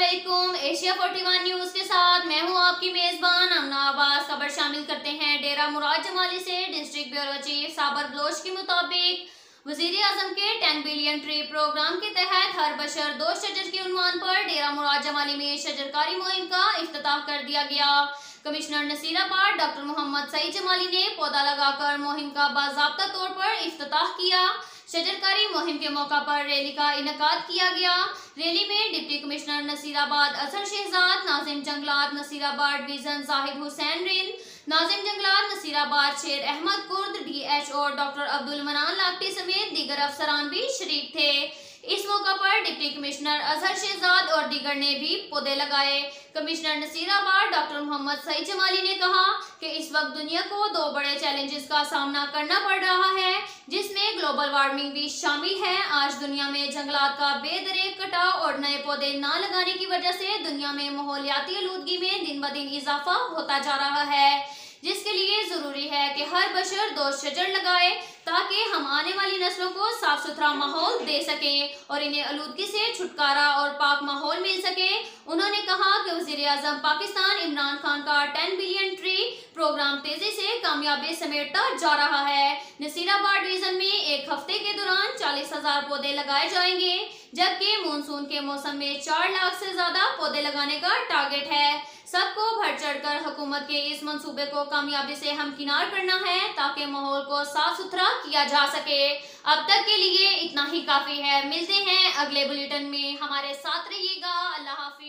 अस्सलामुअलैकुम। Asia 41 news के साथ मैं हूं आपकी मेजबान अमना अब्बास। खबर शामिल करते हैं डेरा मुराद जमाली से। डिस्ट्रिक्ट ब्यूरो चीफ साबर बलोच के मुताबिक वजीर आजम के 10 बिलियन ट्री प्रोग्राम के तहत हर बशर 2 शजर के उन्वान पर डेरा मुराद जमाली में शजरकारी मुहिम का इफ्तिताह कर दिया गया। कमिश्नर नसीराबाद डॉक्टर मोहम्मद सईद जमाली ने पौधा लगाकर मुहिम का बाज़ाब्ता तौर पर इफ्तिताह किया। शजरकारी मुहिम के मौका पर रैली का इनेकाद किया गया। रैली में डिप्टी कमिश्नर नसीराबाद अजहर शहजाद, नाजिम जंगलात नसीराबाद डिवीजन जाहिद हुसैन रिंद, नाजिम जंगलात नसीराबाद शेर अहमद कुर्द, DHO डॉक्टर अब्दुल मनान लाखटी समेत दीगर अफसरान भी शरीक थे। इस मौका पर डिप्टी कमिश्नर अजहर शहजाद और दीगर ने भी पौधे लगाए। कमिश्नर नसीराबाद डॉक्टर मोहम्मद सईद जमाली ने कहा कि इस वक्त दुनिया को 2 बड़े चैलेंजेस का सामना करना पड़ रहा है, जिसमें ग्लोबल वार्मिंग भी शामिल है। आज दुनिया में जंगलात का बेदरेक कटाव और नए पौधे न लगाने की वजह से दुनिया में माहौलियाती आलूदगी में दिन ब दिन इजाफा होता जा रहा है, जिसके लिए जरूरी है कि हर बशर 2 शजर लगाए ताकि हम आने वाली नस्लों को साफ सुथरा माहौल दे सकें और इन्हें आलूदगी से छुटकारा और पाक माहौल मिल सके। उन्होंने कहा कि वज़ीर आज़म पाकिस्तान इमरान खान का 10 बिलियन ट्री प्रोग्राम तेजी से कामयाबी समेटता जा रहा है। नसीराबाद डिवीजन में एक हफ्ते के दौरान 40,000 पौधे लगाए जाएंगे, जबकि मानसून के मौसम में 4 लाख से ज्यादा पौधे लगाने का टारगेट है। सबको बढ़ चढ़कर हुकूमत के इस मंसूबे को कामयाबी से हमकिनार करना है ताकि माहौल को साफ सुथरा किया जा सके। अब तक के लिए इतना ही काफी है। मिलते हैं अगले बुलेटिन में, हमारे साथ रहिएगा। अल्लाह हाफिज।